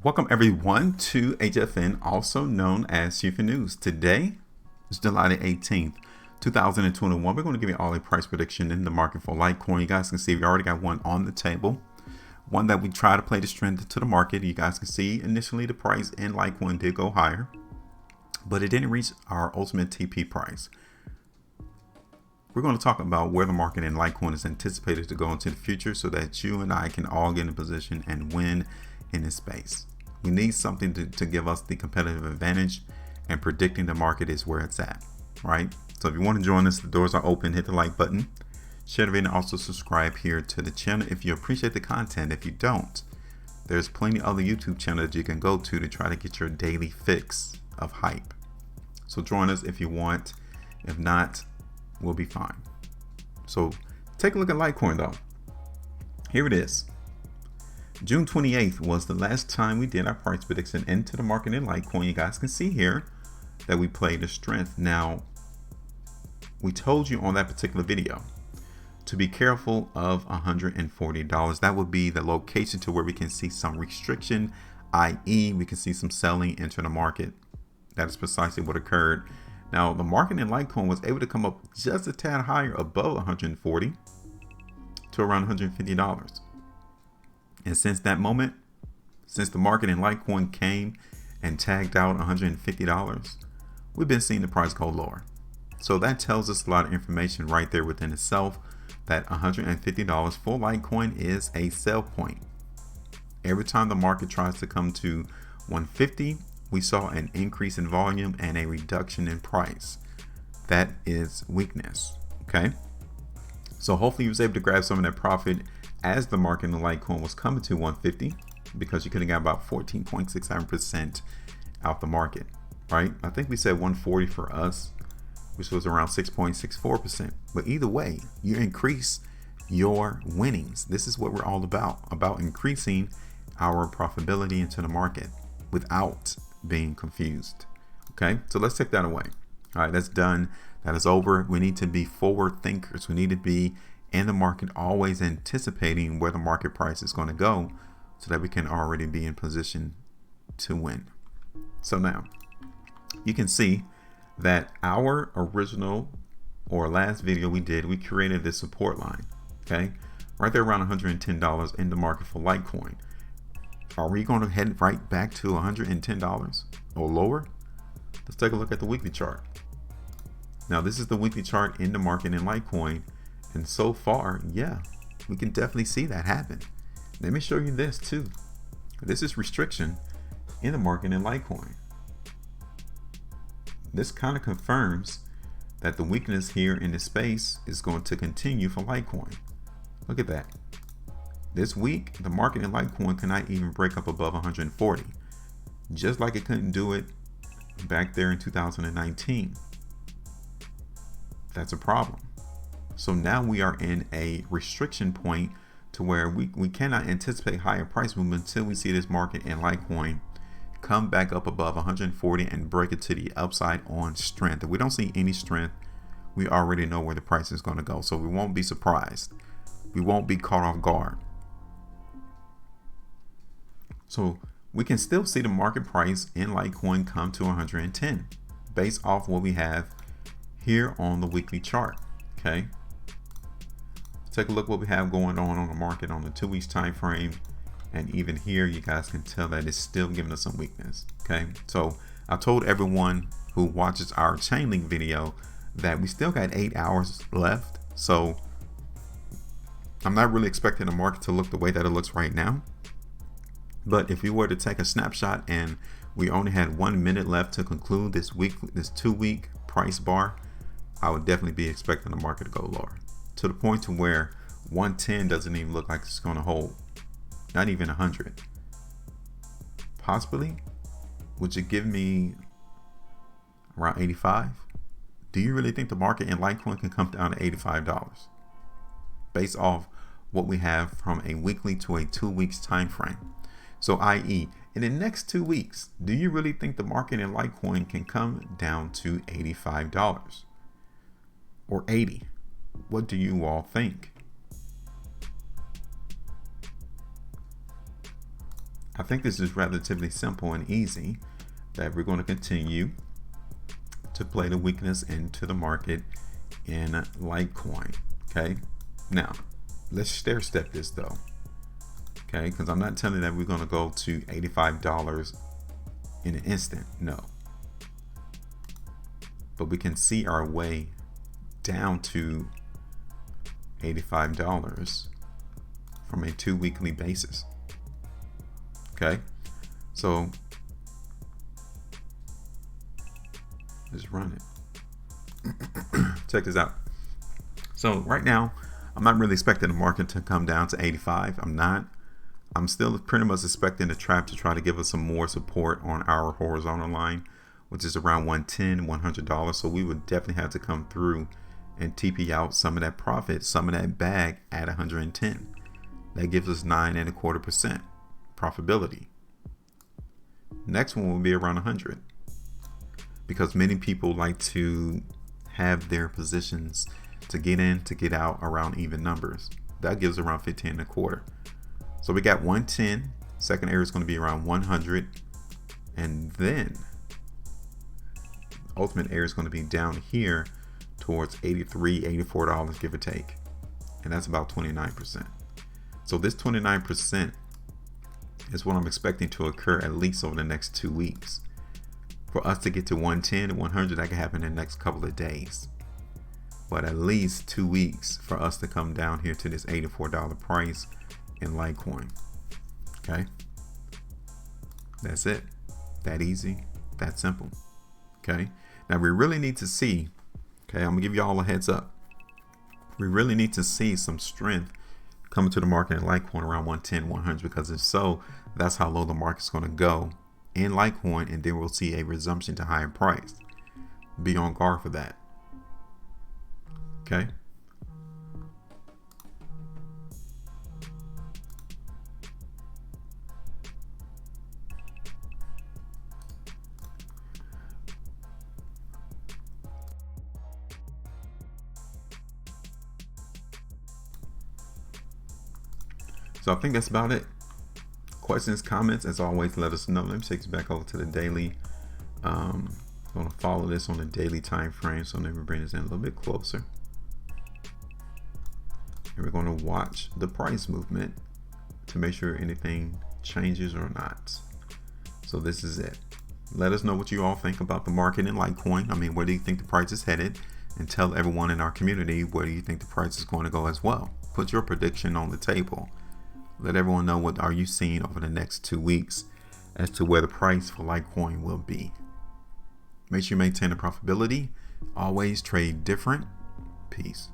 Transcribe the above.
Welcome everyone to HueFin, also known as HueFin News. Today is July the 18th, 2021. We're going to give you all a price prediction in the market for Litecoin. You guys can see we already got one on the table, one that we try to play the strength to the market. You guys can see initially the price in Litecoin did go higher, but it didn't reach our ultimate TP price. We're going to talk about where the market in Litecoin is anticipated to go into the future so that you and I can all get in a position and win in this space. We need something to give us the competitive advantage, and predicting the market is where it's at, right? So if you want to join us, the doors are open. Hit the like button, share the video, and also subscribe here to the channel if you appreciate the content. If you don't, there's plenty of other YouTube channels that you can go to try to get your daily fix of hype. So join us if you want. If not, we'll be fine. So take a look at Litecoin though. Here it is. June 28th was the last time we did our price prediction into the market in Litecoin. You guys can see here that we played the strength. Now, we told you on that particular video to be careful of $140. That would be the location to where we can see some restriction, i.e. we can see some selling into the market. That is precisely what occurred. Now, the market in Litecoin was able to come up just a tad higher above 140 to around $150. And since that moment, since the market in Litecoin came and tagged out $150, we've been seeing the price go lower. So that tells us a lot of information right there within itself, that $150 for Litecoin is a sell point. Every time the market tries to come to 150, we saw an increase in volume and a reduction in price. That is weakness, okay? So hopefully you was able to grab some of that profit as the market in Litecoin was coming to 150, because you could have got about 14.67% out the market, right? I think we said 140 for us, which was around 6.64%. But either way, you increase your winnings. This is what we're all about increasing our profitability into the market without being confused. Okay, so let's take that away. All right, that's done. That is over. We need to be forward thinkers. We need to be in the market, always anticipating where the market price is going to go so that we can already be in position to win. So now you can see that our original or last video we did, we created this support line, okay, right there around $110 in the market for Litecoin. Are we going to head right back to $110 or lower? Let's take a look at the weekly chart. Now this is the weekly chart in the market in Litecoin. And so far, yeah, we can definitely see that happen. Let me show you this too. This is restriction in the market in Litecoin. This kind of confirms that the weakness here in this space is going to continue for Litecoin. Look at that. This week, the market in Litecoin cannot even break up above 140, just like it couldn't do it back there in 2019. That's a problem. So now we are in a restriction point to where we cannot anticipate higher price movement until we see this market in Litecoin come back up above 140 and break it to the upside on strength. If we don't see any strength, we already know where the price is going to go. So we won't be surprised. We won't be caught off guard. So we can still see the market price in Litecoin come to 110 based off what we have here on the weekly chart. Okay. Take a look what we have going on the market on the 2 weeks time frame, and even here you guys can tell that it's still giving us some weakness. Okay, so I told everyone who watches our chain link video that we still got 8 hours left, so I'm not really expecting the market to look the way that it looks right now. But if we were to take a snapshot and we only had 1 minute left to conclude this 2-week price bar, I would definitely be expecting the market to go lower, to the point to where 110 doesn't even look like it's going to hold, not even 100. Possibly, would you give me around 85? Do you really think the market in Litecoin can come down to $85 based off what we have from a weekly to a 2 weeks time frame? So i.e. in the next 2 weeks, do you really think the market in Litecoin can come down to $85 or 80? What do you all think? I think this is relatively simple and easy, that we're going to continue to play the weakness into the market in Litecoin. Okay, now let's stair step this though. Okay, because I'm not telling you that we're going to go to $85 in an instant. No, but we can see our way down to $85 from a 2 weekly basis. Okay, so let's run it. Check this out. So right now, I'm not really expecting the market to come down to 85. I'm not. I'm still pretty much expecting the trap to try to give us some more support on our horizontal line, which is around $110, $100. So we would definitely have to come through and TP out some of that profit, some of that bag at 110. That gives us 9.25% profitability. Next one will be around 100, because many people like to have their positions to get in, to get out around even numbers. That gives around 15.25. So we got 110. Second area is going to be around 100, and then ultimate area is going to be down here towards $83, $84, give or take, and that's about 29%. So this 29% is what I'm expecting to occur at least over the next 2 weeks. For us to get to 110 and 100, that can happen in the next couple of days, but at least 2 weeks for us to come down here to this $84 price in Litecoin. Okay, that's it. That easy, that simple. Okay, now we really need to see, okay, I'm gonna give you all a heads up, we really need to see some strength coming to the market in Litecoin around 110, 100, because if so, that's how low the market's going to go in Litecoin, and then we'll see a resumption to higher price. Be on guard for that. Okay. So I think that's about it. Questions, comments, as always, let us know. Let me take you back over to the daily. I'm going to follow this on the daily time frame, so let me bring this in a little bit closer. And we're going to watch the price movement to make sure anything changes or not. So this is it. Let us know what you all think about the market in Litecoin. I mean, where do you think the price is headed? And tell everyone in our community where do you think the price is going to go as well. Put your prediction on the table. Let everyone know what are you seeing over the next 2 weeks as to where the price for Litecoin will be. Make sure you maintain the profitability. Always trade different. Peace.